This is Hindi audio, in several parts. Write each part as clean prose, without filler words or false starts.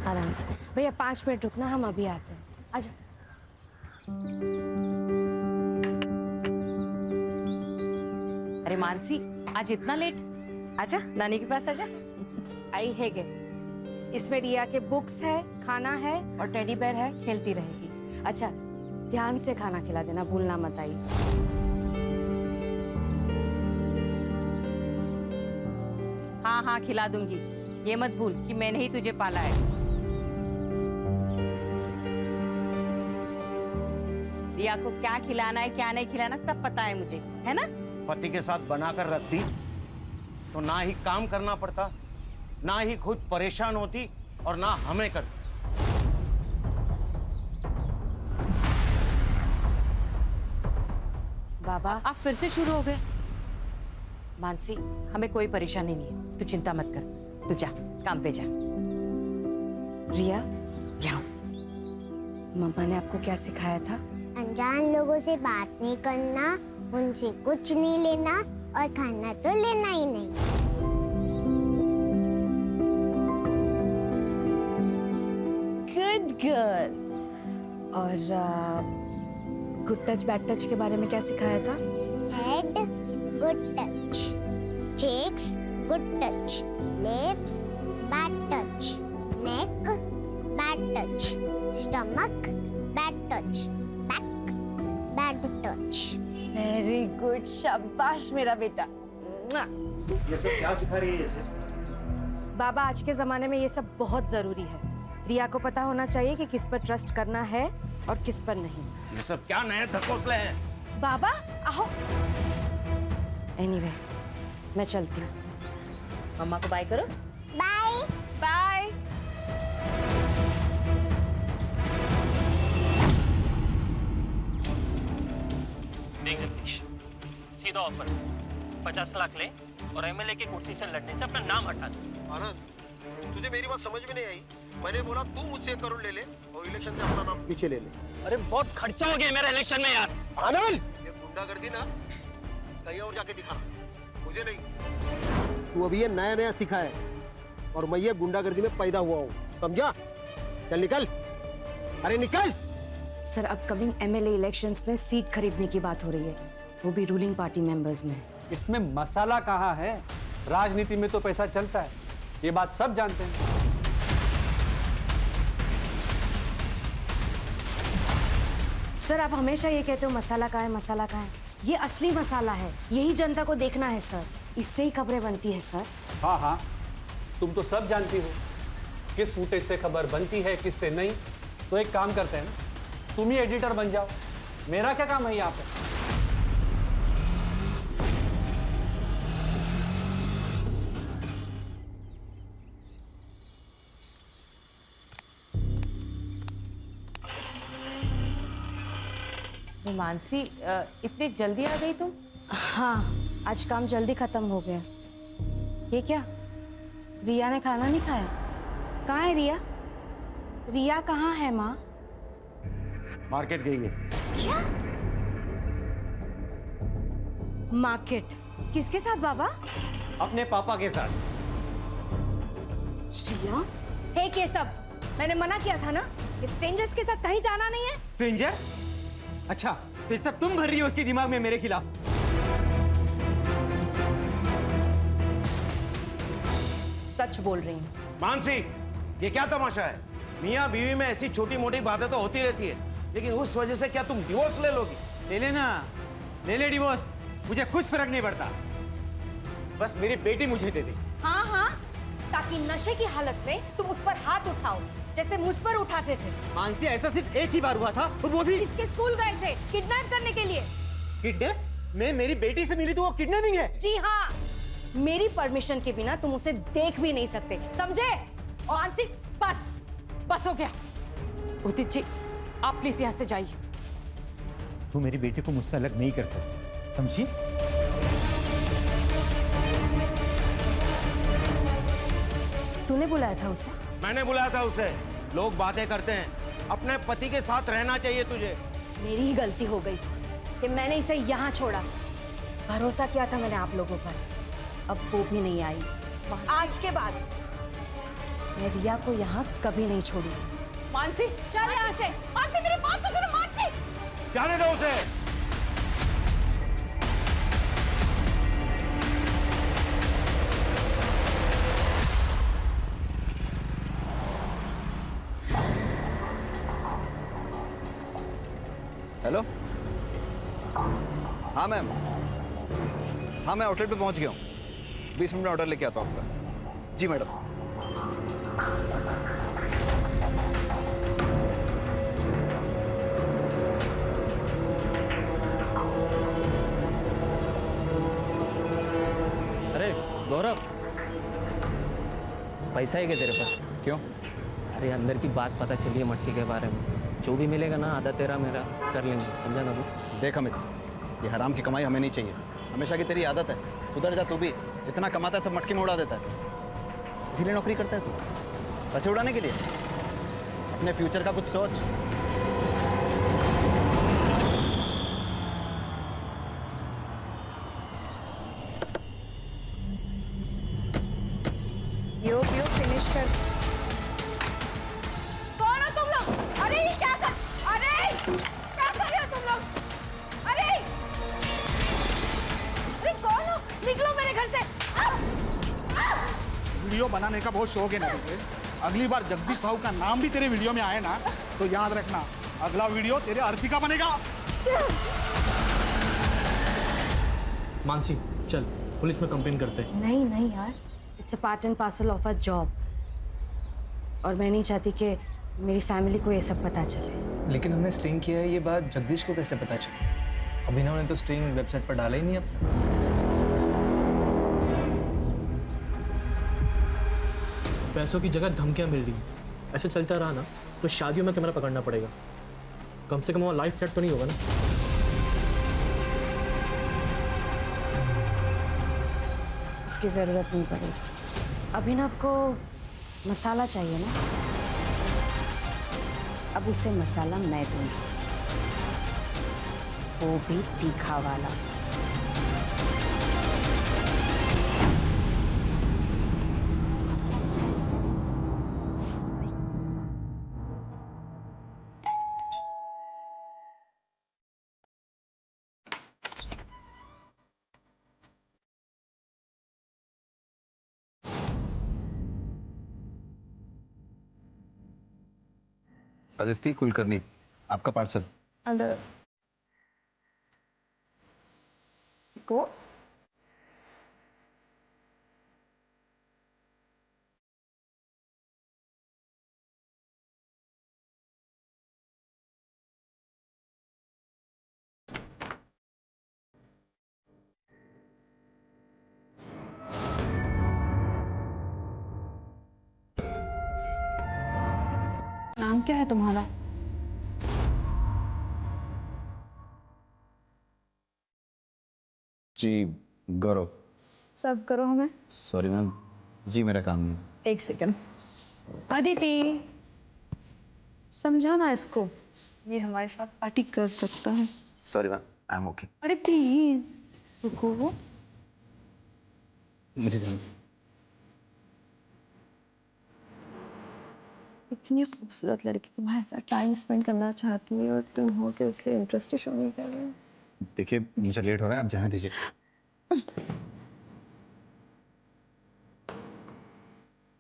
आराम से भैया, 5 मिनट रुकना, हम अभी आते हैं। आजा। अरे मानसी, आज इतना लेट? आजा, नानी के पास आजा। आई है गे। इसमें रिया के बुक्स है, खाना है और टेडी बेयर है, खेलती रहेगी। अच्छा, ध्यान से खाना खिला देना, भूलना मत आई। हाँ हाँ, खिला दूंगी। ये मत भूल कि मैंने ही तुझे पाला है। रिया को क्या खिलाना है, क्या नहीं खिलाना, सब पता है मुझे, है ना? पति के साथ बनाकर रखती तो ना ही काम करना पड़ता, ना ही खुद परेशान होती और ना हमें करती। बाबा, आप फिर से शुरू हो गए। मानसी, हमें कोई परेशानी नहीं है, तू चिंता मत कर। तू जा, काम पे जा। रिया, जाओ। मम्मा ने आपको क्या सिखाया था? अनजान लोगों से बात नहीं करना, उनसे कुछ नहीं लेना और खाना तो लेना ही नहीं। Good girl. और गुड टच बैड टच के बारे में क्या सिखाया था? Head good touch, cheeks good touch, lips bad touch, neck bad touch, stomach bad touch, back bad touch. Very good, शाबाश मेरा बेटा। ये सब क्या सिखा रही है इसे? बाबा, आज के जमाने में ये सब बहुत जरूरी है। रिया को पता होना चाहिए कि किस पर ट्रस्ट करना है और किस पर नहीं। ये सब क्या नए धकोसले हैं? बाबा आओ। एनीवे, मैं चलती हूँ। मम्मा को बाय करो। Bye bye. देख जगदीश, सीधा ऑफर, 50 लाख ले और एमएलए की कुर्सी से लड़ने से अपना नाम हटा दे। आनंद, तुझे मेरी बात समझ में नहीं आई। मैंने बोला तू मुझसे 1 करोड़ ले ले और इलेक्शन से अपना नाम पीछे ले ले। अरे बहुत खर्चा हो गया मेरा इलेक्शन में यार। आनंद, ये गुंडागर्दी ना कहीं और जाके दिखाना, मुझे नहीं। तू अभी ये नया नया सीखा है और मैं ये गुंडागर्दी में पैदा हुआ हूँ, समझा? चल निकल, अरे निकल। सर, अपकमिंग एमएलए इलेक्शंस में सीट खरीदने की बात हो रही है, वो भी रूलिंग पार्टी मेंबर्स में। इसमें मसाला कहाँ है? राजनीति में तो पैसा चलता है, ये बात सब जानते हैं। सर, आप हमेशा ये कहते हो मसाला कहाँ है, मसाला कहाँ है। ये असली मसाला है, यही जनता को देखना है सर, इससे ही खबरें बनती है सर। हाँ हाँ, तुम तो सब जानती हो किस फुटेज से खबर बनती है, किससे नहीं। तो एक काम करते हैं ना, तुम ही एडिटर बन जाओ, मेरा क्या काम है यहाँ पे? मानसी, इतनी जल्दी आ गई तुम? हाँ, आज काम जल्दी खत्म हो गया। ये क्या, रिया ने खाना नहीं खाया? कहाँ है रिया? रिया कहाँ है माँ? मार्केट गई है। क्या? मार्केट? किसके साथ बाबा? अपने पापा के साथ। रिया? हे केशव, मैंने मना किया था ना कि स्ट्रेंजर्स के साथ कहीं जाना नहीं है। स्ट्रेंजर? अच्छा, तो ये सब तुम भर रही हो उसके दिमाग में मेरे खिलाफ। सच बोल रही हूँ। मानसी, ये क्या तमाशा है? मियाँ बीवी में ऐसी छोटी मोटी बातें तो होती रहती है, लेकिन उस वजह से क्या तुम डिवोर्स ले लोगी? ले लेना, ले ले डिवोर्स, मुझे कुछ फर्क नहीं पड़ता। बस मेरी बेटी मुझे दे दे। हाँ हाँ, ताकि नशे की हालत में तुम उस पर हाथ उठाओ जैसे मुझ पर उठाते थे। मानसी, ऐसा सिर्फ एक ही बार हुआ था और वो भी इसके स्कूल गए थे किडनैप करने के लिए। किडनैप? मैं मेरी बेटी से मिली तो वो किडनैपिंग है? जी हाँ, मेरी परमिशन के बिना तुम उसे देख भी नहीं सकते, समझे? और मानसी, बस बस हो गया। उदित जी, आप प्लीज यहाँ से जाइए। तू मेरी बेटी को मुझसे अलग नहीं कर सकती, समझी? तूने बुलाया था उसे? मैंने बुलाया था उसे। लोग बातें करते हैं, अपने पति के साथ रहना चाहिए तुझे। मेरी ही गलती हो गई कि मैंने इसे यहाँ छोड़ा। भरोसा किया था मैंने आप लोगों पर, अब वो भी नहीं आई। आज के बाद मैं रिया को यहाँ कभी नहीं छोड़ूंगी। मानसी चल यहाँ से। मानसी मेरी बात तो सुनो मानसी। जाने दो उसे। हेलो, हाँ मैम, हाँ मैं आउटलेट पे पहुंच गया हूँ। 20 मिनट में ऑर्डर लेके आता हूँ आपका। जी मैडम। अरे गौरव, पैसा है क्या तेरे पास? क्यों? अरे अंदर की बात पता चली है मटके के बारे में। जो भी मिलेगा ना आधा तेरा मेरा कर लेंगे, समझा ना तू? देख अमित, ये हराम की कमाई हमें नहीं चाहिए। हमेशा की तेरी आदत है, सुधर जा तू भी। जितना कमाता है सब मटके में उड़ा देता है। इसीलिए नौकरी करता है तू, पैसे उड़ाने के लिए। अपने फ्यूचर का कुछ सोच। यो फिनिश कर। कौन हो तुम लोग? अरे ये क्या कर रहे हो तुम लोग? अरे कौन हो? निकलो मेरे घर से। वीडियो बनाने का बहुत शौक है ना तुझे? अगली बार जगदीश भाऊ का नाम भी तेरे वीडियो में आए ना तो याद रखना, अगला वीडियो तेरे अर्थी का बनेगा। मानसी चल पुलिस में कंप्लेन करते हैं। नहीं यार, it's a part and parcel of a job, और मैं नहीं चाहती कि मेरी फैमिली को ये सब पता चले। लेकिन हमने स्ट्रिंग किया है, ये बात जगदीश को कैसे पता चली? अभिनव ने तो स्ट्रिंग वेबसाइट पर डाला ही नहीं अब तक। पैसों की जगह धमकियां मिल रही हैं। ऐसे चलता रहा ना तो शादियों में कैमरा पकड़ना पड़ेगा। कम से कम वहाँ लाइफ थ्रेट तो नहीं होगा ना? उसकी ज़रूरत नहीं पड़ेगी। अभिनव को मसाला चाहिए ना, अब उसे मसाला मैं दूंगी, वो भी तीखा वाला। अदिति कुलकर्णी, आपका पार्सल। अंदर को नाम क्या है तुम्हारा? जी गौरव। सर्व करो हमें। सॉरी मैम, जी मेरा काम नहीं। एक सेकंड। अदिति, समझाना इसको, ये हमारे साथ पार्टी कर सकता है। Sorry ma'am, I am okay. अरे प्लीज रुको। मुझे जाना। इतनी खूबसूरत लड़की तुम्हारे साथ टाइम स्पेंड करना चाहती है और तुम हो के उससे इंटरेस्ट ही शो नहीं कर रहे हो। देखिए मुझे लेट हो रहा है, आप जाने दीजिए।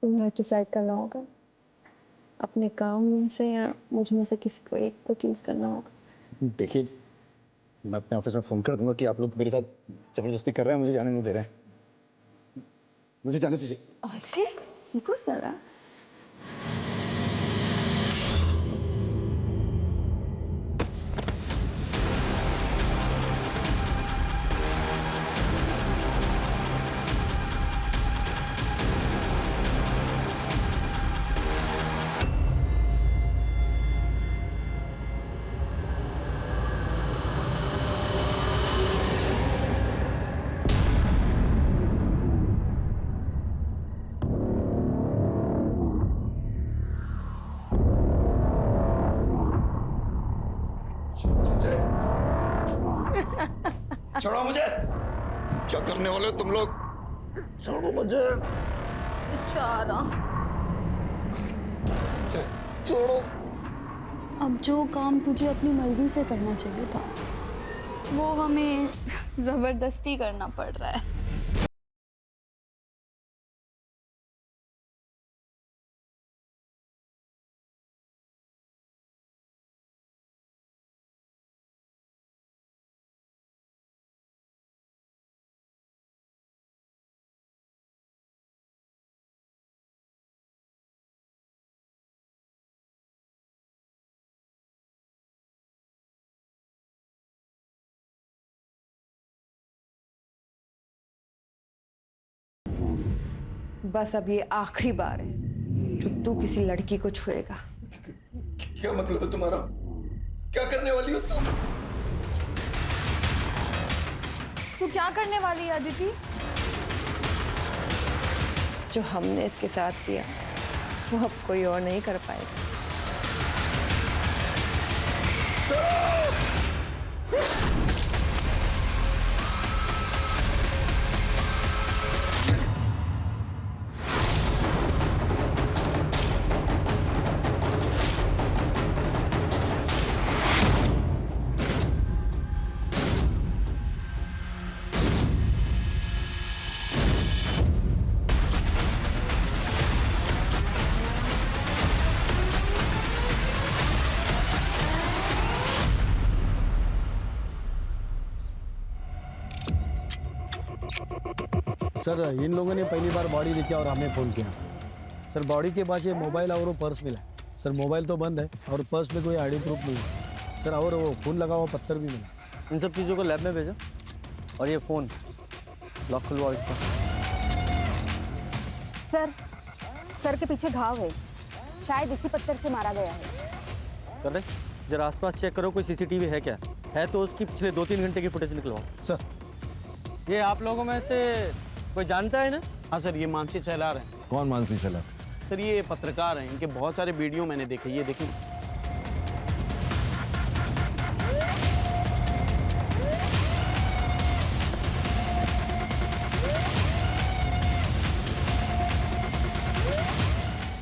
तुम्हें डिसाइड करना होगा अपने काम से या मुझ में से किसी को एक को चूज करना होगा। देखिए मैं अपने ऑफिस में फोन कर दूंगा कि आप लोग मेरे साथ जबरदस्ती कर रहे हैं, मुझे जाने नहीं दे रहे हैं। मुझे जाने दीजिए। अरे रुको जरा। छोड़ो मुझे, क्या करने वाले हो तुम लोग? छोड़ो मुझे। बेचारा छोड़ो। अब जो काम तुझे अपनी मर्जी से करना चाहिए था वो हमें जबरदस्ती करना पड़ रहा है। बस अब ये आखिरी बार है जो तू किसी लड़की को छुएगा। क्या मतलब है तुम्हारा? क्या करने वाली हो तुम? तू क्या करने वाली है अदिति? जो हमने इसके साथ किया वो अब कोई और नहीं कर पाएगा। सर इन लोगों ने पहली बार बॉडी देखी और हमें फ़ोन किया। सर बॉडी के पास ये मोबाइल और वो पर्स मिला। सर मोबाइल तो बंद है और पर्स में कोई आईडी प्रूफ नहीं है सर, और वो खून लगा हुआ पत्थर भी मिला। इन सब चीज़ों को लैब में भेजो और ये फ़ोन लॉक खुलवाओ इसका। सर के पीछे घाव है, शायद इसी पत्थर से मारा गया है। करेक्ट। जरा आसपास चेक करो कोई सीसीटीवी है क्या, है तो उसकी पिछले 2-3 घंटे की फुटेज निकलवाओ। सर ये आप लोगों में से कोई जानता है ना? हाँ सर, ये मानसी सहलार हैं। कौन मानसी सहलार? सर ये पत्रकार हैं, इनके बहुत सारे वीडियो मैंने देखे। ये देखिए।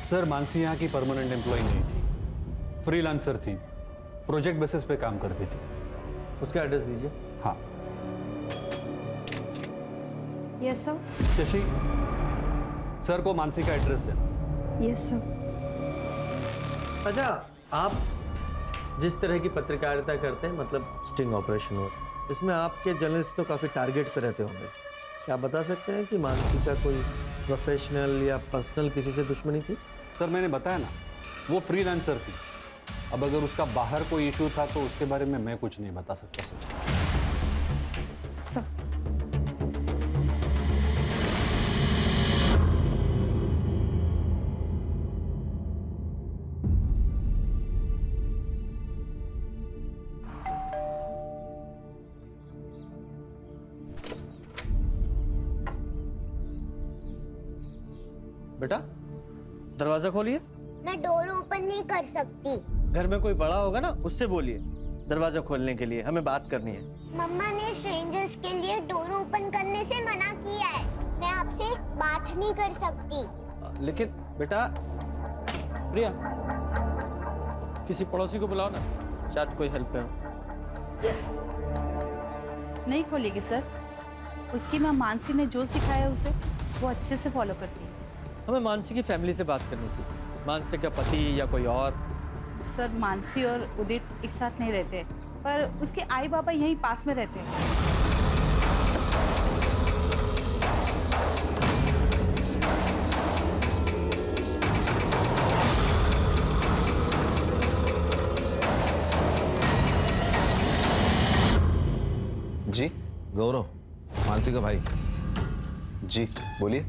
सर मानसी यहाँ की परमानेंट एम्प्लॉय नहीं थी, फ्रीलांसर थी, प्रोजेक्ट बेसिस पे काम करती थी। उसका एड्रेस दीजिए। हाँ। Yes sir. शशि, सर को मानसी का एड्रेस देना। Yes sir. अच्छा, आप जिस तरह की पत्रकारिता करते हैं, मतलब स्टिंग ऑपरेशन हो, इसमें आपके जर्नलिस्ट तो काफ़ी टारगेट पे रहते होंगे। क्या आप बता सकते हैं कि मानसी का कोई प्रोफेशनल या पर्सनल किसी से दुश्मनी थी? सर मैंने बताया ना, वो फ्रीलांसर थी। अब अगर उसका बाहर कोई इशू था तो उसके बारे में मैं कुछ नहीं बता सकता सर। बेटा दरवाजा खोलिए। मैं डोर ओपन नहीं कर सकती। घर में कोई बड़ा होगा ना, उससे बोलिए दरवाजा खोलने के लिए, हमें बात करनी है। मम्मा ने स्ट्रेंजर्स के लिए डोर ओपन करने से मना किया है। मैं आपसे बात नहीं कर सकती। लेकिन बेटा, प्रिया किसी पड़ोसी को बुलाओ ना, शायद कोई हेल्प हो। नहीं खोलेगी सर, उसकी माँ मानसी ने जो सिखाया उसे वो अच्छे से फॉलो करती है। हमें मानसी की फैमिली से बात करनी थी। मानसी का पति या कोई और? सर मानसी और उदित एक साथ नहीं रहते, पर उसके आई बाबा यहीं पास में रहते हैं। जी गौरव, मानसी का भाई। जी बोलिए।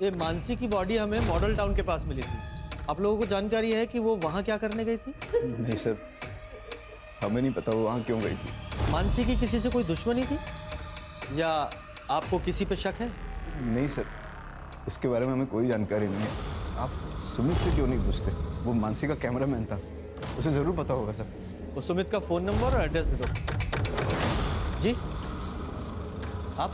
ये मानसी की बॉडी हमें मॉडल टाउन के पास मिली थी। आप लोगों को जानकारी है कि वो वहाँ क्या करने गई थी? नहीं सर, हमें नहीं पता वो वहाँ क्यों गई थी। मानसी की किसी से कोई दुश्मनी थी या आपको किसी पे शक है? नहीं सर, इसके बारे में हमें कोई जानकारी नहीं है। आप सुमित से क्यों नहीं पूछते? वो मानसी का कैमरामैन था, उसे ज़रूर पता होगा सर। वो सुमित का फ़ोन नंबर और एड्रेस दे दो। जी आप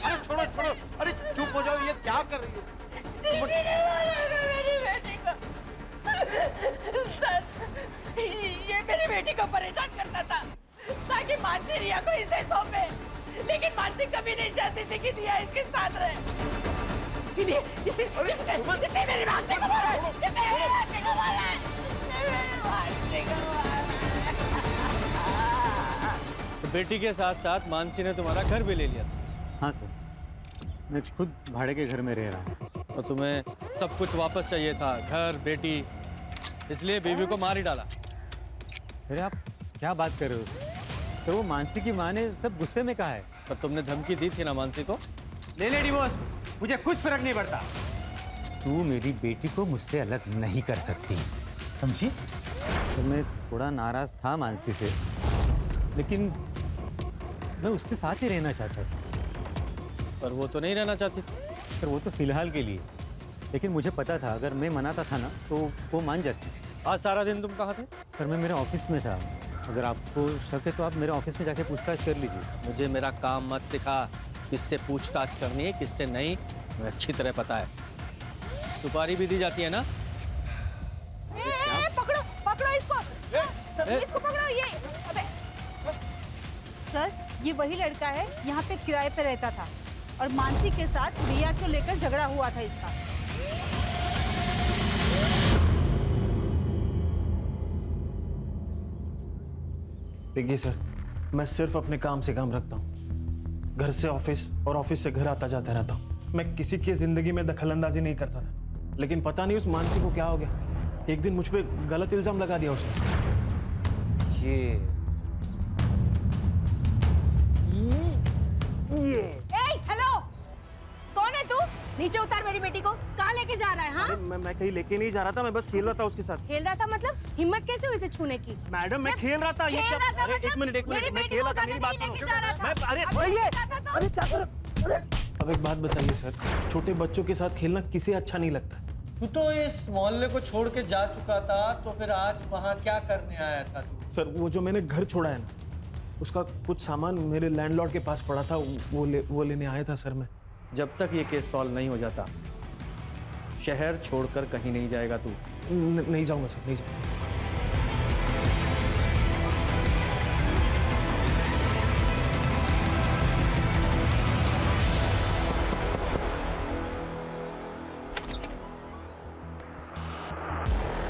अरे छोड़ो छोड़ो, अरे चुप हो जाओ, ये क्या कर रही हो? मेरी बेटी को सर, ये मेरी बेटी को परेशान करता था ताकि मानसी रिया को इसे सौंपे, लेकिन मानसी कभी नहीं चाहती थी कि रिया इसके साथ रहे। इसीलिए इसने मेरी मानसी को मारा, इसने मेरी मानसी को मारा, इसने मेरी मानसी को मारा। बेटी के साथ साथ मानसी ने तुम्हारा घर भी ले लिया था। हाँ सर, मैं खुद भाड़े के घर में रह रहा हूँ। और तुम्हें सब कुछ वापस चाहिए था, घर, बेटी, इसलिए बीवी को मार ही डाला। सर आप क्या बात कर रहे हो? तो वो मानसी की माँ ने सब गुस्से में कहा है। पर तुमने धमकी दी थी ना मानसी को। ले ले डिवोर्स, मुझे कुछ फर्क नहीं पड़ता। तू मेरी बेटी को मुझसे अलग नहीं कर सकती, समझी? तो मैं थोड़ा नाराज था मानसी से, लेकिन मैं उसके साथ ही रहना चाहता था। पर वो तो नहीं रहना चाहती। सर वो तो फिलहाल के लिए, लेकिन मुझे पता था अगर मैं मनाता था ना तो वो मान जाती। आज सारा दिन तुम कहाँ थे? सर मैं मेरे ऑफिस में था। अगर आपको शक है तो आप मेरे ऑफिस में जाके पूछताछ कर लीजिए। मुझे मेरा काम मत सिखा, किससे पूछताछ करनी है किससे नहीं, मुझे अच्छी तरह पता है। सुपारी भी दी जाती है ना? पकड़ो पकड़ो इसको, इसको पकड़ो। ये अबे सर, ये वही लड़का है, यहाँ पे किराए पे रहता था और मानसी के साथ रिया को लेकर झगड़ा हुआ था इसका। देखिए सर, मैं सिर्फ अपने काम से काम रखता हूँ। घर से ऑफिस और ऑफिस से घर आता जाता रहता हूँ। मैं किसी की जिंदगी में दखलंदाजी नहीं करता था, लेकिन पता नहीं उस मानसी को क्या हो गया। एक दिन मुझ पे गलत इल्जाम लगा दिया उसने। ये हेलो, कौन है तू? नीचे उतार मेरी बेटी को। कहाँ लेके जा रहा है? हाँ, मैं कहीं लेके नहीं जा रहा था, मैं बस खेल रहा था उसके साथ। खेल रहा था मतलब? हिम्मत कैसे हुई इसे छूने की? मैडम मैं खेल रहा था। ये क्या? अरे एक मिनट मैं खेल रहा था, मेरी बात सुनो। अब एक बात बताइए सर, छोटे बच्चों के साथ खेलना किसे अच्छा नहीं लगता? तू तो इस मोहल्ले को छोड़ के जा चुका था, तो फिर आज वहाँ क्या करने आया था तू? सर वो जो मैंने घर छोड़ा है ना, उसका कुछ सामान मेरे लैंडलॉर्ड के पास पड़ा था, वो लेने आया था सर मैं। जब तक ये केस सॉल्व नहीं हो जाता, शहर छोड़कर कहीं नहीं जाएगा तू। नहीं जाऊंगा सर, नहीं जाऊंगा।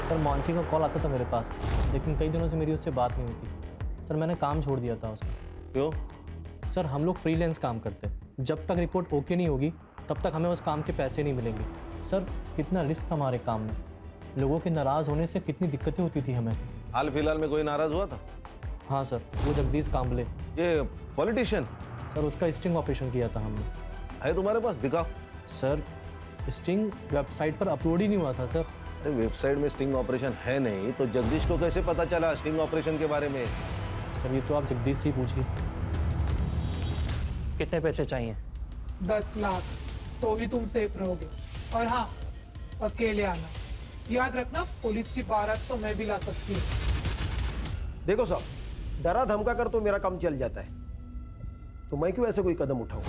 सर मानसी का कॉल आता था मेरे पास, लेकिन कई दिनों से मेरी उससे बात नहीं होती। सर मैंने काम छोड़ दिया था उसका। क्यों? सर हम लोग फ्रीलांस काम करते हैं, जब तक रिपोर्ट ओके नहीं होगी तब तक हमें उस काम के पैसे नहीं मिलेंगे। सर कितना रिस्क था हमारे काम में, लोगों के नाराज़ होने से कितनी दिक्कतें होती थी हमें। हाल फिलहाल में कोई नाराज हुआ था? हाँ सर, वो जगदीश कांबले, ये पॉलिटिशियन। सर उसका स्टिंग ऑपरेशन किया था हमने। है तुम्हारे पास? दिखाओ। सर स्टिंग वेबसाइट पर अपलोड ही नहीं हुआ था सर। अरे वेबसाइट में स्टिंग ऑपरेशन है नहीं तो जगदीश को कैसे पता चला स्टिंग ऑपरेशन के बारे में? सर ये तो आप जगदीश से ही पूछिए। कितने पैसे चाहिए? 10 लाख, तो ही तुम सेफ रहोगे। और हाँ, अकेले आना। याद रखना, पुलिस की बारात तो मैं भी ला सकती हूँ। देखो साहब, डरा धमका कर तो मेरा काम चल जाता है, तो मैं क्यों ऐसे कोई कदम उठाऊं?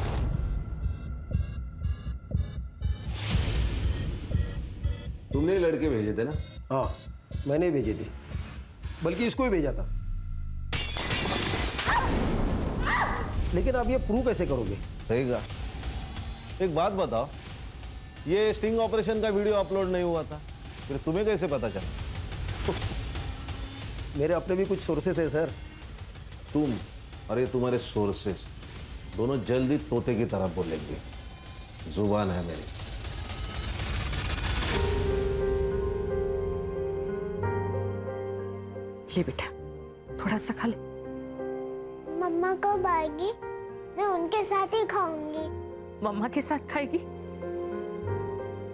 तुमने लड़के भेजे थे ना? हाँ मैंने भेजे थे, बल्कि इसको ही भेजा था। लेकिन आप ये प्रूव कैसे करोगे? सही कहा। एक बात बताओ, ये स्टिंग ऑपरेशन का वीडियो अपलोड नहीं हुआ था, फिर तुम्हें कैसे पता चला? मेरे अपने भी कुछ सोर्सेस है सर। तुम और ये तुम्हारे सोर्सेस दोनों जल्दी तोते की तरह बोलेंगे। जुबान है मेरी। ले बेटा, थोड़ा सा खा ले। मम्मा कब आएगी? मैं उनके साथ ही खाऊंगी। मम्मा के साथ खाएगी?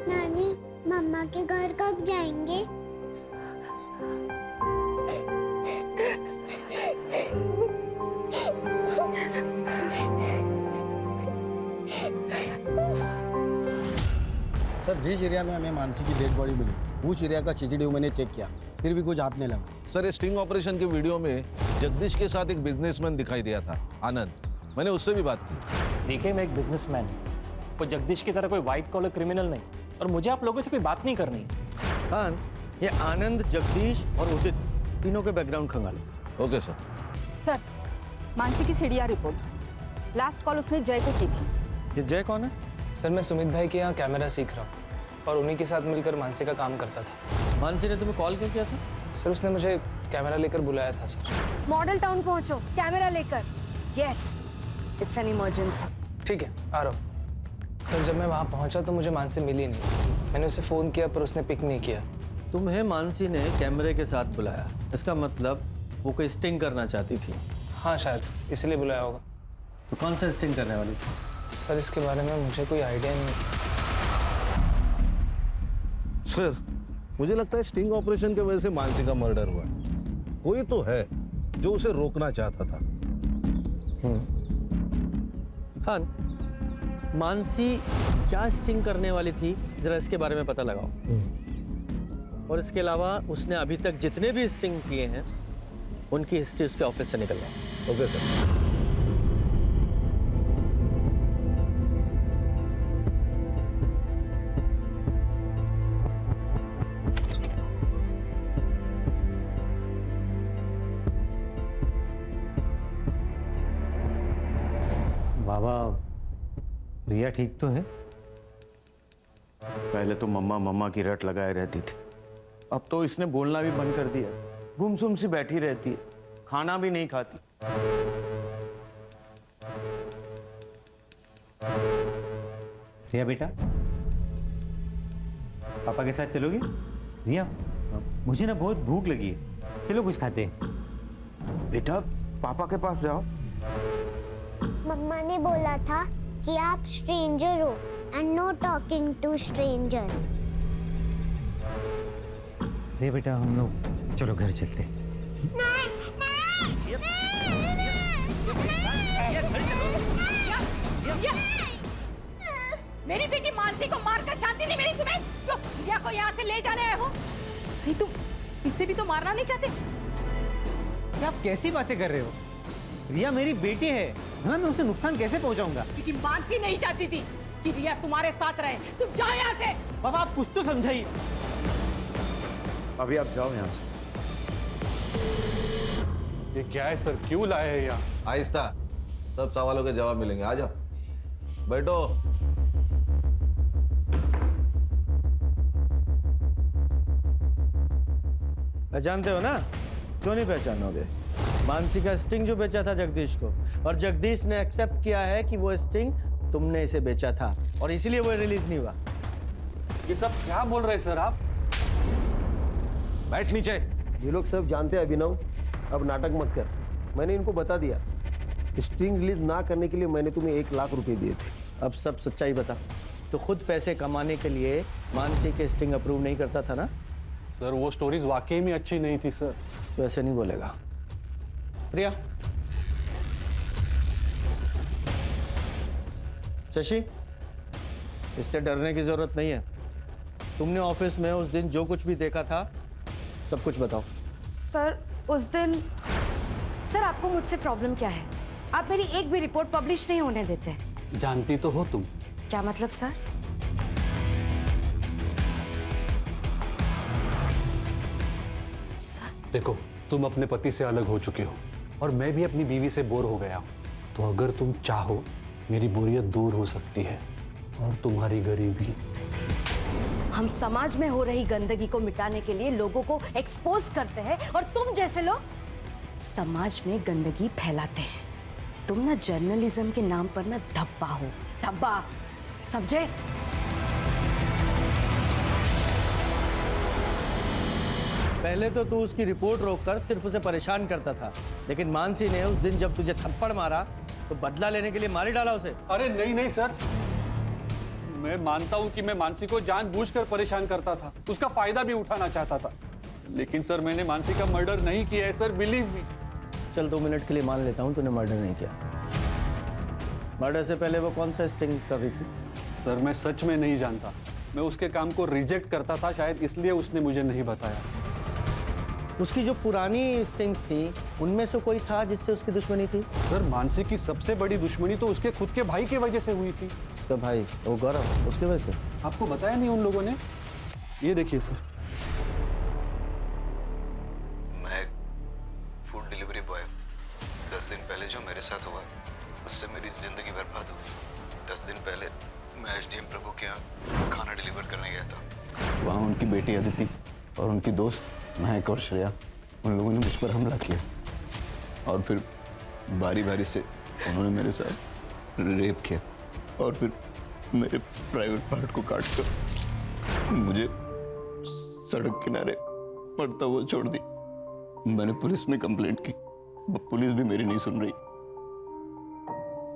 नानी, मम्मा के घर कब जाएंगे? सर जिस एरिया में हमें मानसी की डेड बॉडी मिली, उस एरिया का सीसीटीवी मैंने चेक किया। फिर भी कुछ हाथ नहीं लगा। सर, ये स्टिंग ऑपरेशन के वीडियो में जगदीश के साथ एक बिजनेसमैन दिखाई दिया था, आनंद। मैंने उससे भी बात की। देखिए, मैं एक बिजनेसमैन हूँ, कोई जगदीश की तरह कोई व्हाइट कॉलर क्रिमिनल नहीं, और मुझे आप लोगों से कोई बात नहीं करनी। खान, ये आनंद, जगदीश और उदित तीनों के बैकग्राउंड खंगालो। Okay sir. सर, मानसी की सीडीआर रिपोर्ट। लास्ट कॉल उसने जय को की थी। ये जय कौन है? सर, मैं सुमित भाई के यहाँ कैमरा सीख रहा हूँ और उन्हीं के साथ मिलकर मानसी का काम करता था। मानसी ने तुम्हें कॉल क्यों किया था? सर, उसने मुझे कैमरा लेकर बुलाया था सर। मॉडल टाउन पहुंचो, कैमरा लेकर। Yes, it's an emergency. ठीक है, आ रहा हूँ। सर, जब मैं वहाँ पहुँचा तो मुझे मानसी मिली नहीं। मैंने उसे फ़ोन किया पर उसने पिक नहीं किया। तुम्हें मानसी ने कैमरे के साथ बुलाया, इसका मतलब वो कोई स्टिंग करना चाहती थी। हाँ, शायद इसलिए बुलाया होगा। तो कौन सा स्टिंग करने वाली थी? सर, इसके बारे में मुझे कोई आइडिया नहीं। सर, मुझे लगता है स्टिंग ऑपरेशन की वजह से मानसी का मर्डर हुआ है। कोई तो है जो उसे रोकना चाहता था। खान, मानसी क्या स्टिंग करने वाली थी, जरा इसके बारे में पता लगाओ। और इसके अलावा उसने अभी तक जितने भी स्टिंग किए हैं उनकी हिस्ट्री उसके ऑफिस से निकलवाओ। Okay sir. बाबा, रिया ठीक तो है? पहले तो मम्मा मम्मा की रट लगाए रहती थी, अब तो इसने बोलना भी बंद कर दिया। गुमसुम सी बैठी रहती है, खाना भी नहीं खाती। रिया बेटा, पापा के साथ चलोगी? रिया, मुझे ना बहुत भूख लगी है, चलो कुछ खाते हैं। बेटा, पापा के पास जाओ। मम्मा ने बोला था कि आप स्ट्रेंजर हो and no talking to stranger. Riya बेटा, हम लोग चलो घर चलते हैं। मेरी बेटी मानसी को मारकर शांति नहीं मिली तुम्हें? क्यों रिया को यहाँ से ले जाने आए हो? नहीं, तुम इसे भी तो मारना नहीं चाहते? आप कैसी बातें कर रहे हो? रिया मेरी बेटी है, मैं उसे नुकसान कैसे पहुंचाऊंगा? क्योंकि मानसी नहीं चाहती थी कि रिया तुम्हारे साथ रहे। तुम जाओ यहाँ से। पापा, आप कुछ तो समझाइए। अभी आप जाओ यहाँ। ये क्या है सर, क्यों लाए हैं यहाँ? आहिस्ता, सब सवालों के जवाब मिलेंगे। आ जाओ, बैठो। पहचानते हो ना? क्यों नहीं पहचानोगे? मानसी का स्टिंग जो बेचा था जगदीश को, और जगदीश ने एक्सेप्ट किया है कि वो स्टिंग तुमने इसे बेचा था, और इसीलिए वो रिलीज नहीं हुआ। ये सब क्या बोल रहे हैं सर आप? बैठ नीचे। ये लोग सब जानते हैं अभिनव, अब नाटक मत कर। मैंने इनको बता दिया, स्टिंग रिलीज ना करने के लिए मैंने तुम्हें 1 लाख रुपए दिए थे। अब सब सच्चाई बता। तो खुद पैसे कमाने के लिए मानसी के स्टिंग अप्रूव नहीं करता था ना? सर, वो स्टोरीज वाकई में अच्छी नहीं थी सर। तो ऐसे नहीं बोलेगा। प्रिया, शशि, इससे डरने की जरूरत नहीं है। तुमने ऑफिस में उस दिन जो कुछ भी देखा था सब कुछ बताओ। सर, उस दिन सर आपको मुझसे प्रॉब्लम क्या है? आप मेरी एक भी रिपोर्ट पब्लिश नहीं होने देते। जानती तो हो तुम। क्या मतलब सर? देखो, तुम अपने पति से अलग हो चुके हो और मैं भी अपनी बीवी से बोर हो गया हूं। तो अगर तुम चाहो, मेरी बोरियत दूर हो सकती है और तुम्हारी गरीबी। हम समाज में हो रही गंदगी को मिटाने के लिए लोगों को एक्सपोज करते हैं, और तुम जैसे लोग समाज में गंदगी फैलाते हैं। तुम ना जर्नलिज्म के नाम पर ना धब्बा हो, धब्बा, समझे? पहले तो तू उसकी रिपोर्ट रोककर सिर्फ उसे परेशान करता था, लेकिन मानसी ने उस दिन जब तुझे थप्पड़ मारा तो बदला लेने के लिए मार ही डाला उसे। अरे नहीं नहीं सर, मैं मानता हूं कि मैं मानसी को जानबूझकर परेशान करता था, उसका फायदा भी उठाना चाहता था। लेकिन सर, मैंने मानसी का मर्डर नहीं किया है सर, बिलीव मी। चल 2 मिनट के लिए मान लेता हूं तूने मर्डर नहीं किया। मर्डर से पहले वो कौन सा स्टिंग कर रही थी? सर, मैं सच में नहीं जानता। मैं उसके काम को रिजेक्ट करता था, शायद इसलिए उसने मुझे नहीं बताया। उसकी जो पुरानी स्टिंग्स थी उनमें से कोई था जिससे उसकी दुश्मनी थी? सर मानसी की सबसे बड़ी दुश्मनी तो उसके खुद के भाई की वजह से हुई थी। उसका भाई वो गौरव, उसकी वजह से? आपको बताया नहीं उन लोगों ने? ये देखिए सर। मैं फूड डिलीवरी बॉय, 10 दिन पहले जो मेरे साथ हुआ उससे मेरी जिंदगी बर्बाद हो गई। 10 दिन पहले मैं एसडीएम प्रभु के यहाँ खाना डिलीवर करने गया था। वहाँ उनकी बेटी अदिति और उनकी दोस्त महक और श्रेया, उन लोगों ने मुझ पर हमला किया और फिर बारी बारी से उन्होंने मेरे साथ रेप किया और फिर मेरे प्राइवेट पार्ट को काट कर मुझे सड़क किनारे पड़ता हुआ छोड़ दी। मैंने पुलिस में कंप्लेंट की, पुलिस भी मेरी नहीं सुन रही।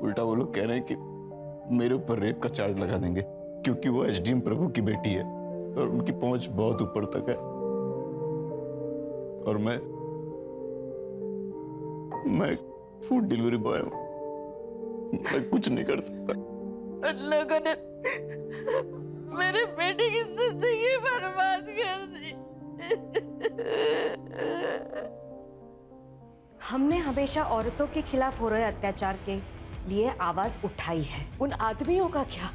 उल्टा वो लोग कह रहे हैं कि मेरे ऊपर रेप का चार्ज लगा देंगे क्योंकि वो एसडीएम प्रभु की बेटी है और उनकी पहुंच बहुत ऊपर तक है और मैं फूड डिलीवरी बॉय हूं, मैं कुछ नहीं कर सकता। उन लोगों ने मेरे बेटे की जिंदगी बर्बाद कर दी। हमने हमेशा औरतों के खिलाफ हो रहे अत्याचार के लिए आवाज उठाई है। उन आदमियों का क्या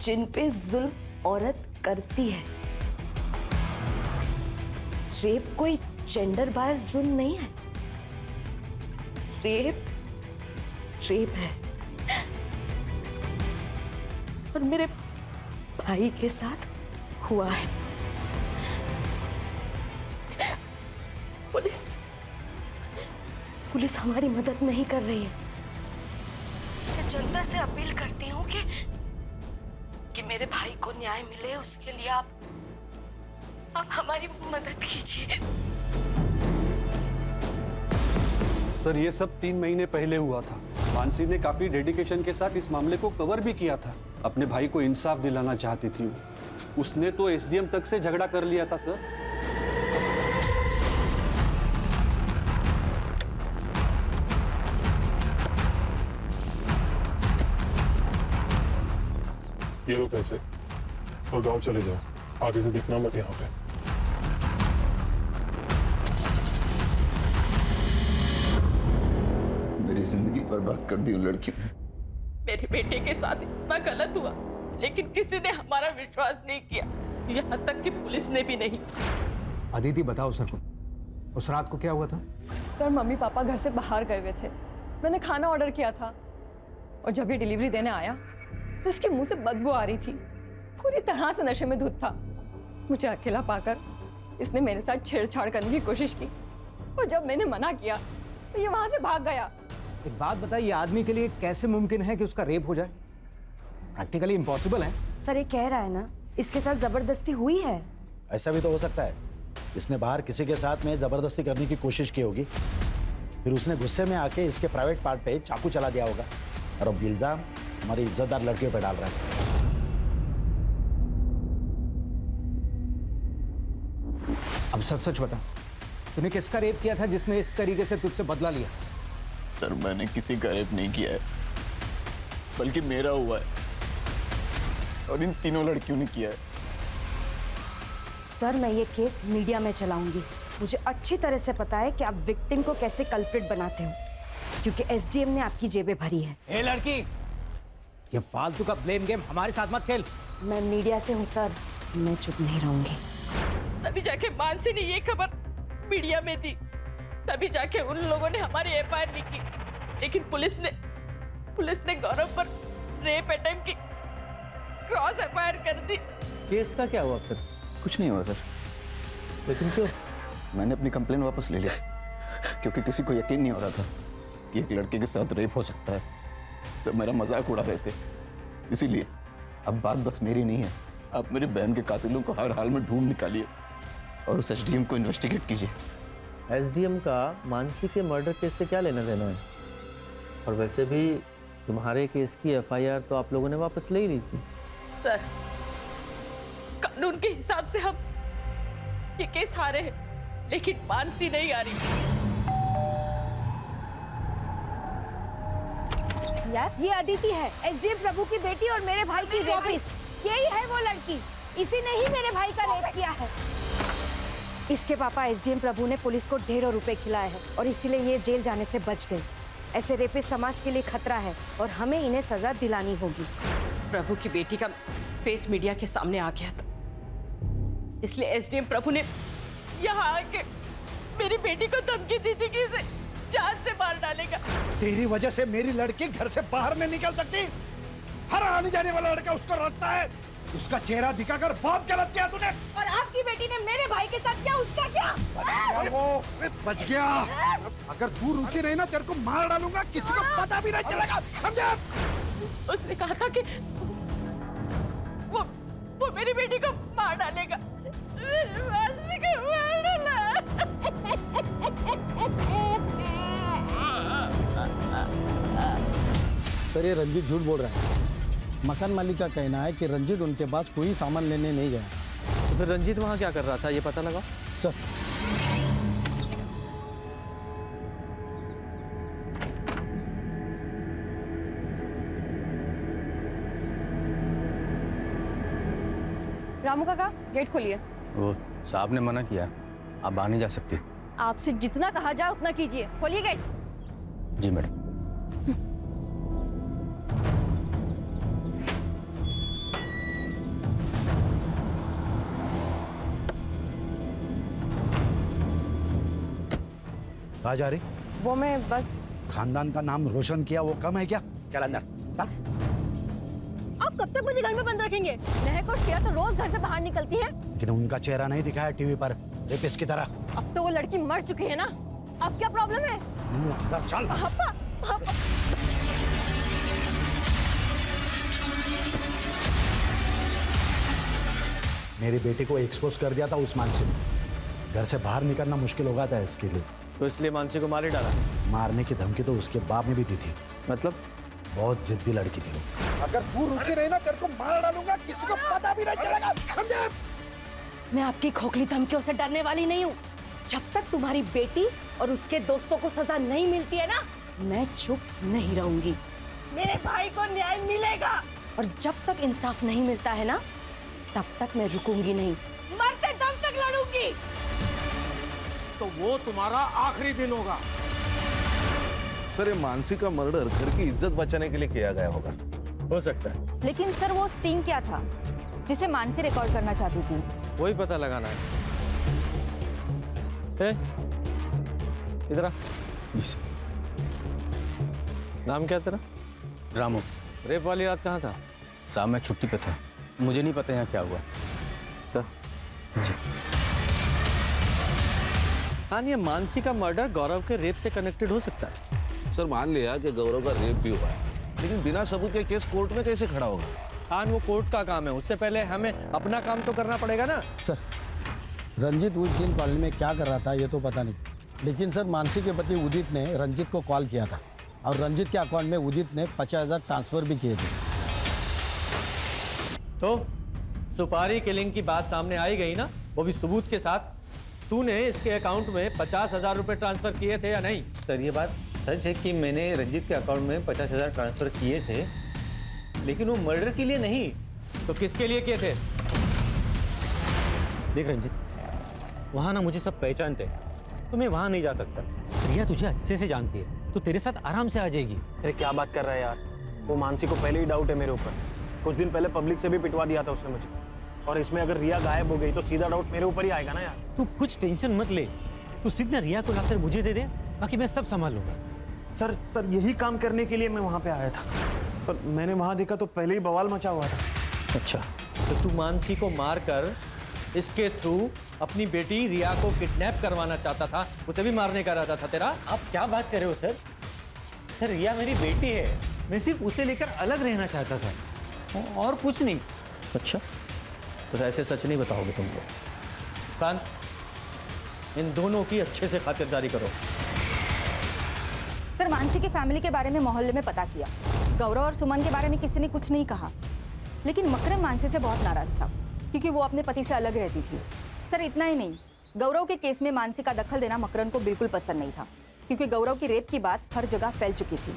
जिन पे जुल्म औरत करती है? रेप कोई जेंडर बायस जुल्म नहीं है। रेप है और मेरे भाई के साथ हुआ है। पुलिस हमारी मदद नहीं कर रही है। मैं जनता से अपील करती हूँ कि मेरे भाई को न्याय मिले, उसके लिए आप हमारी मदद कीजिए। सर ये सब 3 महीने पहले हुआ था। मानसी ने काफी डेडिकेशन के साथ इस मामले को कवर भी किया था। अपने भाई को इंसाफ दिलाना चाहती थी वो। उसने तो एसडीएम तक से झगड़ा कर लिया था सर। ये लो पैसे और गांव चले जाओ, आगे से दिखना मत यहाँ पे। मेरी जिंदगी बर्बाद कर दी उन लड़कियों ने। मेरे बेटे के साथ इतना गलत हुआ लेकिन किसी ने हमारा विश्वास नहीं किया, यहाँ तक कि पुलिस ने भी नहीं। अदिति बताओ सर, उस रात को क्या हुआ था? सर मम्मी पापा घर से बाहर गए हुए थे। मैंने खाना ऑर्डर किया था और जब ये डिलीवरी देने आया तो इसके मुंह से बदबू आ रही थी। पूरी तरह से नशे में धुत था। मुझे अकेला पाकर इसने मेरे साथ छेड़छाड़ करने की कोशिश की और जब मैंने मना किया तो ये वहां से भाग गया। एक बात बताइए, आदमी के लिए कैसे मुमकिन है कि उसका रेप हो जाए? प्रैक्टिकली इम्पॉसिबल है। सर ये कह रहा है ना इसके साथ जबरदस्ती हुई है। ऐसा भी तो हो सकता है, इसने बाहर किसी के साथ में जबरदस्ती करने की कोशिश की होगी, फिर उसने गुस्से में आके इसके प्राइवेट पार्ट पे चाकू चला दिया होगा और अब इल्जाम हमारी इज्जतदार लड़कियों पे डाल रहा है। अब सच सच बता, तूने किसका रेप किया था जिसने इस तरीके से तुझसे बदला लिया? सर मैंने किसी का रेप नहीं किया है, बल्कि मेरा हुआ है और इन तीनों लड़कियों ने किया है। सर मैं ये केस मीडिया में चलाऊंगी। मुझे अच्छी तरह से पता है कि आप विक्टिम को कैसे कल्प्रिट बनाते हो, क्योंकि एसडीएम ने आपकी जेबें भरी है। ए लड़की, ये फालतू का ब्लेम गेम हमारे साथ मत खेल। मैं मीडिया से हूँ सर, मैं चुप नहीं रहूंगी। तभी जाके मानसी ने ये खबर मीडिया में दी, तभी जाके उन लोगों ने हमारी एफआईआर लिखी, लेकिन पुलिस ने गौरव पर रेप अटेम्प्ट की क्रॉस एफआईआर कर दी। केस का क्या हुआ फिर? कुछ नहीं हुआ सर। लेकिन क्यों? मैंने अपनी कंप्लेन वापस ले लिया क्योंकि किसी को यकीन नहीं हो रहा था कि एक लड़के के साथ रेप हो सकता है। सब मेरा मजाक उड़ा रहे थे, इसीलिए अब बात बस मेरी नहीं है। आप मेरी बहन के कातिलों को हर हाल में ढूंढ निकालिए और उस एसडीएम को इन्वेस्टिगेट कीजिए। एसडीएम का मानसी के मर्डर केस से क्या लेना देना है? और वैसे भी तुम्हारे केस की एफआईआर तो आप लोगों ने वापस ले ही ली थी। सर कानून के हिसाब से हम ये केस हारे हैं, लेकिन मानसी नहीं आ रही। यस, ये अदिति है, एसडीएम प्रभु की बेटी और मेरे भाई की रेपिस्ट। यही है वो लड़की, इसी ने ही मेरे भाई का रेप किया है। इसके पापा एसडीएम प्रभु ने पुलिस को ढेरों रुपए खिलाए हैं और इसीलिए ये जेल जाने से बच गई। ऐसे रेपिस्ट समाज के लिए खतरा है और हमें इन्हें सजा दिलानी होगी। प्रभु की बेटी का फेस मीडिया के सामने आ गया था, इसलिए एसडीएम प्रभु ने यहाँ आके मेरी बेटी को धमकी दी थी कि इसे जान से मार डालेगा। तेरी वजह से मेरी लड़की घर से बाहर नहीं निकल सकती। हर आने जाने वाला लड़का उसको रखता है। उसका चेहरा दिखाकर बहुत गलत किया तूने। और आपकी बेटी ने मेरे भाई के साथ किया, उसका क्या? वो बच गया। अगर तू रुकी नहीं ना तेरे को मार डालूंगा, किसी को पता भी नहीं चलेगा, समझा? उसने कहा था कि वो मेरी बेटी को मार डालेगा। मानसी को मार डाला। सर ये रंजीत झूठ बोल रहा है। मकान मालिक का कहना है कि रंजीत उनके पास कोई सामान लेने नहीं गया। तो फिर रंजीत वहाँ क्या कर रहा था, ये पता लगा? सर रामू काका, गेट खोलिए। वो साहब ने मना किया, आप बाहर नहीं जा सकती। आपसे जितना कहा जाए उतना कीजिए, खोलिए गेट। जी मैडम। कहाँ जा रही? वो मैं बस। खानदान का नाम रोशन किया वो कम है क्या? चल अंदर चल। आप कब तक मुझे घर में बंद रखेंगे? महक और श्रेया तो रोज घर से बाहर निकलती है। लेकिन उनका चेहरा नहीं दिखाया टीवी पर रेपिस्ट की तरह। अब तो वो लड़की मर चुकी है ना, अब क्या प्रॉब्लम है? अंदर चल। पापा, पापा। मेरी बेटी को एक्सपोज कर दिया था उस मानसी ने। घर से बाहर निकलना मुश्किल हो गया था इसके लिए, तो इसलिए मानसी को मार ही डाला। मारने की धमकी तो उसके बाप ने भी दी थी। मतलब बहुत जिद्दी लड़की थी वो। अगर तू रुकी रही ना तेरे को मार डालूंगा, किसी को पता भी नहीं चलेगा, समझे? मैं आपकी खोखली धमकियों से डरने वाली नहीं हूँ। जब तक तुम्हारी बेटी और उसके दोस्तों को सजा नहीं मिलती है ना, मैं चुप नहीं रहूंगी। मेरे भाई को न्याय मिलेगा और जब तक इंसाफ नहीं मिलता है ना, तब तक मैं रुकूंगी नहीं, मरते दम तक लड़ूंगी। तो वो तुम्हारा आखिरी दिन होगा। सर ये मानसी का मर्डर घर की इज्जत बचाने के लिए किया गया होगा। हो सकता है, लेकिन सर वो स्टिंग क्या था जिसे मानसी रिकॉर्ड करना चाहती थी? वही पता लगाना है। इधर आ। नाम क्या तेरा? रामू। रेप वाली रात कहाँ था? साहब मैं छुट्टी पे था, मुझे नहीं पता यहाँ क्या हुआ। जी। हाँ, ये मानसी का मर्डर गौरव के रेप से कनेक्टेड हो सकता है। सर मान लिया कि गौरव का रेप भी हुआ है, लेकिन बिना सबूत के केस कोर्ट में कैसे खड़ा होगा? हाँ, वो कोर्ट का काम है, उससे पहले हमें अपना काम तो करना पड़ेगा ना। सर रंजीत उस दिन कॉलेज में क्या कर रहा था ये तो पता नहीं, लेकिन सर मानसी के पति उदित ने रंजीत को कॉल किया था और रंजीत के अकाउंट में उदित ने 50,000 ट्रांसफर भी किए थे। तो सुपारी किलिंग की बात सामने आई गई ना, वो भी सबूत के साथ। तूने इसके अकाउंट में 50,000 रुपए ट्रांसफर किए थे या नहीं? सर ये बात सच है कि मैंने रंजीत के अकाउंट में 50,000 ट्रांसफर किए थे, लेकिन वो मर्डर के लिए नहीं। तो किसके लिए किए थे? देख रंजीत, वहाँ ना मुझे सब पहचानते, तो मैं वहाँ नहीं जा सकता। रिया तुझे अच्छे से जानती है, तो तेरे साथ आराम से आ जाएगी। अरे क्या बात कर रहा है यार, वो मानसी को पहले ही डाउट है मेरे ऊपर। कुछ दिन पहले पब्लिक से भी पिटवा दिया था उसने मुझे, और इसमें अगर रिया गायब हो गई तो सीधा डाउट मेरे ऊपर ही आएगा ना यार। तू कुछ टेंशन मत ले, तू सिर्फ ना रिया को लाकर मुझे दे दे, बाकी मैं सब संभाल लूंगा। सर यही काम करने के लिए मैं वहाँ पे आया था, पर मैंने वहाँ देखा तो पहले ही बवाल मचा हुआ था। अच्छा, तो तू मानसी को मारकर इसके थ्रू अपनी बेटी रिया को किडनैप करवाना चाहता था, उसे भी मारने का इरादा था तेरा? आप क्या बात कर रहे हो सर? सर रिया मेरी बेटी है, मैं सिर्फ उसे लेकर अलग रहना चाहता था और कुछ नहीं। अच्छा, तो ऐसे सच नहीं बताओगे तुम लोग? कान, इन दोनों की अच्छे से खातिरदारी करो। सर मानसी की फैमिली के बारे में मोहल्ले में पता किया, गौरव और सुमन के बारे में किसी ने कुछ नहीं कहा, लेकिन मकरम मानसी से बहुत नाराज था क्योंकि वो अपने पति से अलग रहती थी। सर इतना ही नहीं, गौरव के केस में मानसी का दखल देना मकरम को बिल्कुल पसंद नहीं था क्योंकि गौरव की रेप की बात हर जगह फैल चुकी थी।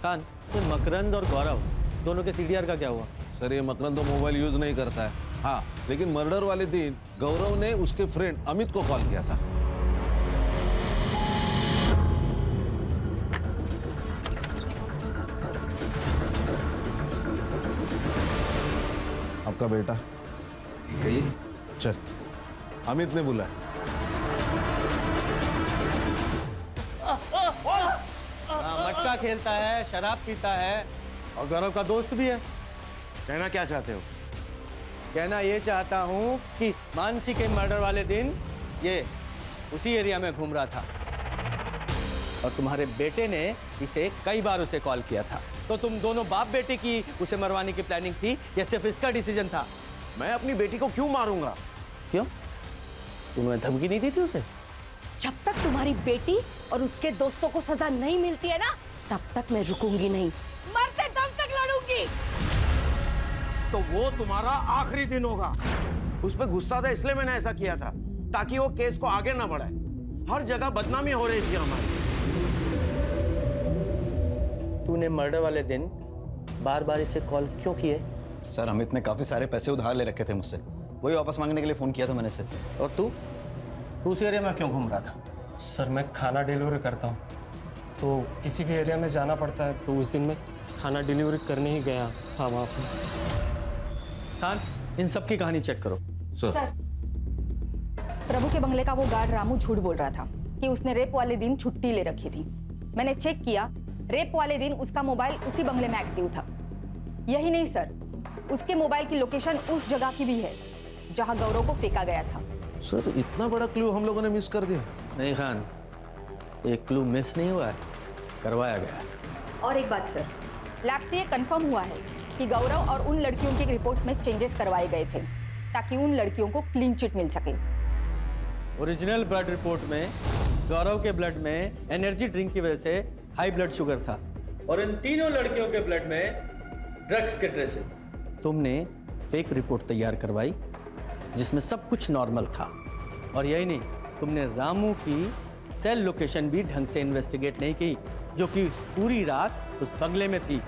कान, तो मकरंद और गौरव दोनों के सीडीआर का क्या हुआ? सर ये मकरंद तो मोबाइल यूज नहीं करता है, हाँ, लेकिन मर्डर वाले दिन गौरव ने उसके फ्रेंड अमित को कॉल किया था। आपका बेटा चल, अमित ने बुलाया। मटका खेलता है, शराब पीता है और गौरव का दोस्त भी है। कहना क्या चाहते हो? कहना ये चाहता हूँ कि मानसी के मर्डर वाले दिन ये उसी एरिया में घूम रहा था और तुम्हारे बेटे ने इसे कई बार उसे कॉल किया था। तो तुम दोनों बाप बेटे की उसे मरवाने की प्लानिंग थी या सिर्फ इसका डिसीजन था? मैं अपनी बेटी को क्यों मारूंगा? क्यों? तुमने धमकी नहीं दी थी उसे? जब तक तुम्हारी बेटी और उसके दोस्तों को सजा नहीं मिलती है ना, तब तक मैं रुकूंगी नहीं, मरते दम तक लड़ूंगी। तो वो तुम्हारा आखिरी दिन होगा। उस पर गुस्सा था इसलिए मैंने ऐसा किया था, ताकि वो केस को आगे ना बढ़ाए। हर जगह बदनामी हो रही थी हमारी। तूने मर्डर वाले दिन बार बार इसे कॉल क्यों किए? सर, अमित ने काफी सारे पैसे उधार ले रखे थे मुझसे, वही वापस मांगने के लिए फोन किया था मैंने इसे। और तू उस एरिया में क्यों घूम रहा था? सर, मैं खाना डिलीवरी करता हूँ, तो किसी भी एरिया में जाना पड़ता है, तो उस दिन मैं खाना डिलीवरी करने ही गया था वहाँ पर। खान, इन सब की कहानी चेक करो। सर, प्रभु के बंगले का वो गार्ड रामू झूठ बोल रहा था कि उसने रेप वाले दिन छुट्टी ले रखी थी। मैंने चेक किया, रेप वाले दिन उसका मोबाइल उसी बंगले में एक्टिव था। यही नहीं सर, उसके मोबाइल की लोकेशन उस जगह की भी है जहां गौरव को फेंका गया था। सर, इतना बड़ा क्लू हम लोगों ने मिस कर दिया। नहीं खान, एक क्लू मिस नहीं हुआ है, करवाया गया है। और एक बात सर, लैब से ये कंफर्म हुआ है कि गौरव और उन लड़कियों की रिपोर्ट्स में चेंजेस करवाए गए थे ताकि उन लड़कियों को क्लीन चिट मिल सके। ओरिजिनल ब्लड रिपोर्ट में गौरव के ब्लड में एनर्जी ड्रिंक की वजह से हाई ब्लड शुगर था और इन तीनों लड़कियों के ब्लड में ड्रग्स के ट्रेसेस। तुमने फेक रिपोर्ट तैयार करवाई जिसमें सब कुछ नॉर्मल था। और यही नहीं, तुमने रामू की सेल लोकेशन भी ढंग से इन्वेस्टिगेट नहीं की, जो कि पूरी रात उस बंगले में थी।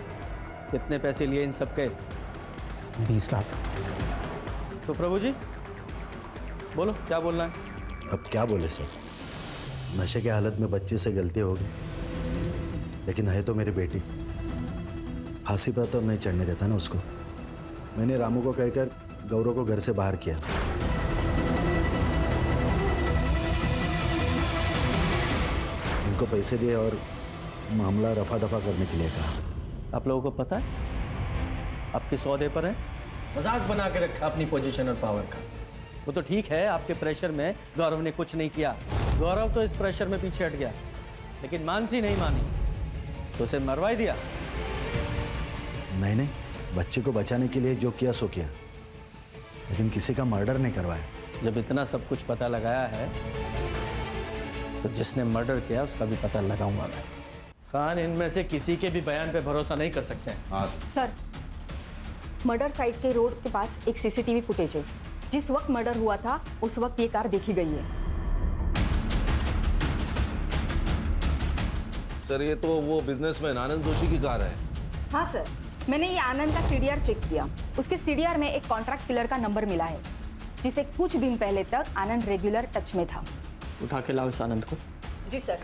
कितने पैसे लिए इन सब के? 20 लाख। तो प्रभु जी बोलो, क्या बोलना है? अब क्या बोले सर, नशे के हालत में बच्चे से गलती हो गई, लेकिन है तो मेरी बेटी। फांसी पर तो नहीं चढ़ने देता ना उसको। मैंने रामू को कहकर गौरव को घर से बाहर किया। इनको पैसे दिए और मामला रफा दफा करने के लिए कहा। आप लोगों को पता है आप किस सौदे पर है? मजाक बना के रखा अपनी पोजीशन और पावर का। वो तो ठीक है, आपके प्रेशर में गौरव ने कुछ नहीं किया। गौरव तो इस प्रेशर में पीछे हट गया, लेकिन मानसी नहीं मानी तो उसे मरवा दिया। नहीं, बच्चे को बचाने के लिए जो किया सो किया, लेकिन किसी का मर्डर नहीं करवाया। जब इतना सब कुछ पता लगाया है तो जिसने मर्डर किया उसका भी पता लगाऊंगा मैं। खान, इनमें से किसी के भी बयान पे भरोसा नहीं कर सकते हैं। सर, मर्डर साइट के रोड के पास एक सीसीटीवी फुटेज है। जिस वक्त मर्डर हुआ था उस वक्त ये कार देखी गई है। सर, ये तो वो बिजनेसमैन आनंद जोशी की कार है। हाँ सर, मैंने ये आनंद का सीडीआर चेक किया। उसके सीडीआर में एक कॉन्ट्रैक्ट किलर का नंबर मिला है जिसे कुछ दिन पहले तक आनंद रेगुलर टच में था। उठा के लाओ इस आनंद को। जी सर।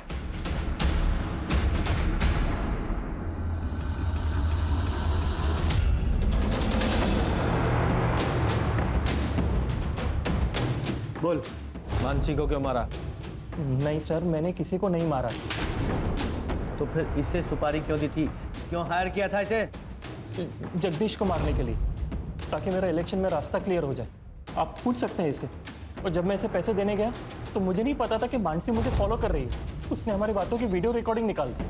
बोल, मानसी को क्यों मारा? नहीं सर, मैंने किसी को नहीं मारा। तो फिर इसे सुपारी क्यों दी थी? क्यों हायर किया था इसे? जगदीश को मारने के लिए, ताकि मेरा इलेक्शन में रास्ता क्लियर हो जाए। आप पूछ सकते हैं इसे। और जब मैं इसे पैसे देने गया तो मुझे नहीं पता था कि मानसी मुझे फॉलो कर रही है। उसने हमारी बातों की वीडियो रिकॉर्डिंग निकाल दी।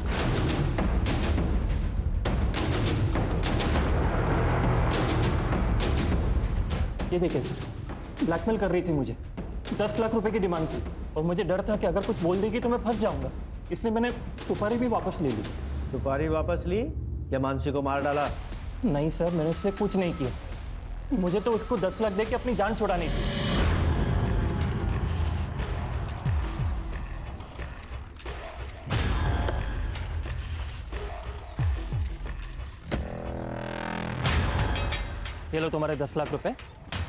ये देखिए सर, ब्लैकमेल कर रही थी मुझे। 10 लाख रुपए की डिमांड थी और मुझे डर था कि अगर कुछ बोल देगी तो मैं फंस जाऊंगा, इसलिए मैंने सुपारी भी वापस ले ली। सुपारी वापस ली या मानसी को मार डाला? नहीं सर, मैंने उससे कुछ नहीं किया। मुझे तो उसको 10 लाख दे के अपनी जान छुड़ानी थी। ये लो तुम्हारे 10 लाख रुपए।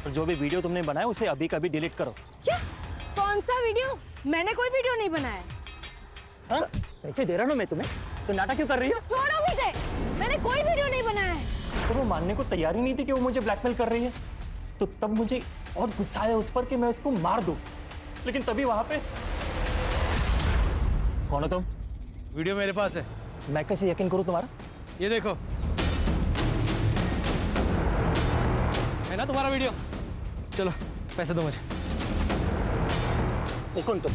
और जो भी वीडियो तुमने बनाया उसे अभी का अभी डिलीट करो। क्या? कौन सा वीडियो? मैंने कोई वीडियो नहीं बनाया। हाँ? पैसे दे रहा हूँ मैं तुम्हें, तो नाटक क्यों कर रही हो? छोड़ो मुझे, मैंने कोई वीडियो नहीं बनाया है। तो वो मानने को तैयार ही नहीं थी कि वो मुझे ब्लैकमेल कर रही है, तो तब मुझे और गुस्सा आया उस पर कि मैं उसको मार दूं। लेकिन तभी वहां पे कौन हो तुम? वीडियो मेरे पास है। मैं कैसे यकीन करूं तुम्हारा? ये देखो, है ना तुम्हारा वीडियो। चलो पैसे दो मुझे। कौन तुम?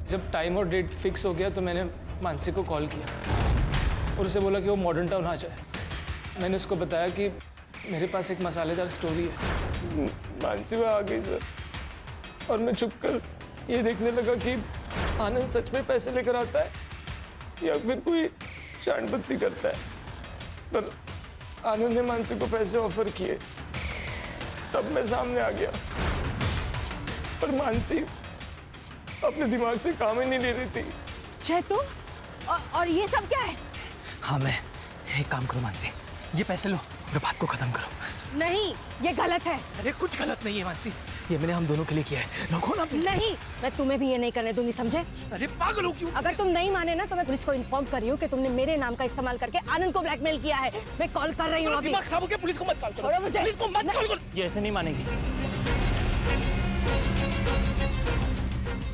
जब टाइम और डेट फिक्स हो गया तो मैंने मानसी को कॉल किया और उसे बोला कि वो मॉडर्न टाउन आ जाए। मैंने उसको बताया कि मेरे पास एक मसालेदार स्टोरी है। मानसी वहाँ आ गई सर, और मैं चुप कर ये देखने लगा कि आनंद सच में पैसे लेकर आता है या फिर कोई शांडबत्ती करता है। पर आनंद ने मानसी को पैसे ऑफर किए, तब मैं सामने आ गया। पर मानसी अपने दिमाग से काम ही नहीं ले रही थी। जय तुम और ये सब क्या है? हाँ मैं, एक काम करो मानसी, ये पैसे लो और बात को खत्म करो। नहीं, ये गलत है। अरे कुछ गलत नहीं है मानसी, ये मैंने हम दोनों के लिए किया है। रखो ना पैसे। नहीं, मैं तुम्हें भी ये नहीं करने दूंगी, समझे? अरे पागल हो क्यों? अगर तुम नहीं माने ना तो मैं पुलिस को इन्फॉर्म कर रही हूँ कि तुमने मेरे नाम का इस्तेमाल करके आनंद को ब्लैकमेल किया है। मैं कॉल कर रही हूँ अभी। दिमाग खराब हो गया, पुलिस को मत कॉल करो। छोड़ो मुझे। पुलिस को मत कॉल करो। ये ऐसे नहीं मानेगी।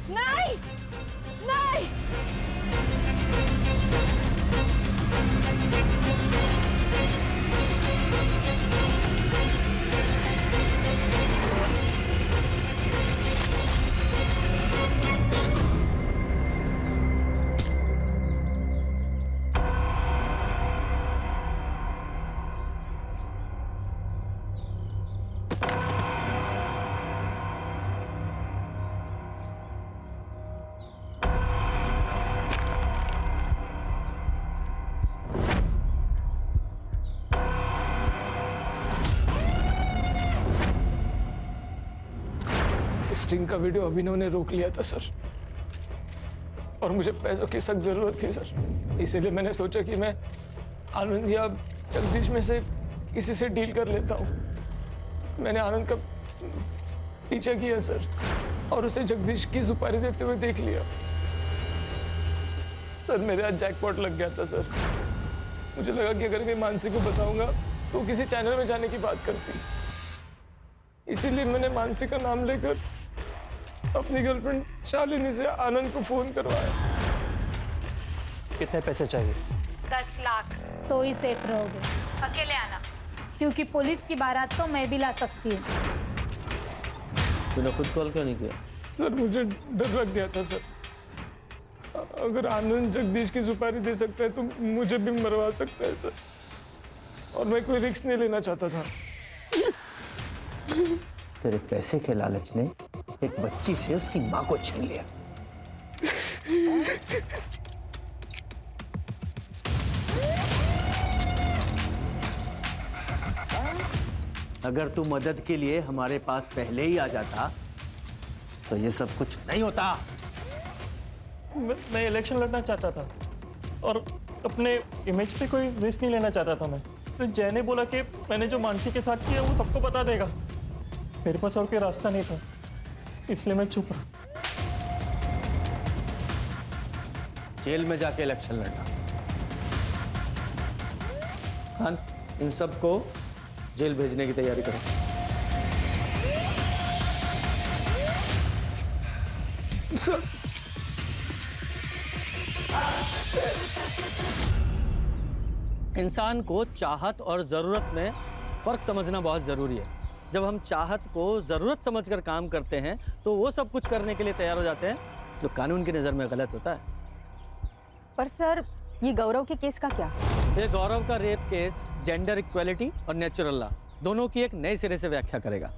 नहीं, नहीं। स्ट्रिंग का वीडियो अभिनव ने रोक लिया था सर, और मुझे पैसों की सख्त जरूरत थी सर। इसीलिए मैंने सोचा कि मैं आनंद या जगदीश में से किसी से डील कर लेता हूँ। मैंने आनंद का पीछा किया सर, और उसे जगदीश की सुपारी देते हुए देख लिया। सर मेरे आज जैकपॉट लग गया था सर। मुझे लगा कि अगर मैं मानसी को बताऊंगा तो किसी चैनल में जाने की बात करती। इसीलिए मैंने मानसी का नाम लेकर अपनी गर्लफ्रेंड शालिनी से आनंद को फोन करवाया। कितने पैसे चाहिए? 10 लाख। तो ही सेफ रहोगे। अकेले आना, क्योंकि पुलिस की बारात तो मैं भी ला सकती हूँ। तूने खुद कॉल क्यों नहीं किया? सर मुझे डर लग गया था सर, अगर आनंद जगदीश की सुपारी दे सकता है तो मुझे भी मरवा सकता है सर, और मैं कोई रिस्क नहीं लेना चाहता था। तेरे पैसे के लालच ने एक बच्ची से उसकी माँ को छीन लिया। अगर तू मदद के लिए हमारे पास पहले ही आ जाता तो ये सब कुछ नहीं होता। मैं इलेक्शन लड़ना चाहता था और अपने इमेज पे कोई रिस्क नहीं लेना चाहता था मैं। तो जय ने बोला कि मैंने जो मानसी के साथ किया वो सबको बता देगा। मेरे पास और कोई रास्ता नहीं था, इसलिए मैं चुप रहा। जेल में जाके इलेक्शन लड़ना। खान, इन सबको जेल भेजने की तैयारी करो। सर इंसान को चाहत और ज़रूरत में फ़र्क समझना बहुत ज़रूरी है। जब हम चाहत को ज़रूरत समझकर काम करते हैं तो वो सब कुछ करने के लिए तैयार हो जाते हैं जो कानून की नज़र में गलत होता है। पर सर, ये गौरव के केस का क्या? ये गौरव का रेप केस जेंडर इक्वेलिटी और नेचुरल लॉ दोनों की एक नए सिरे से व्याख्या करेगा।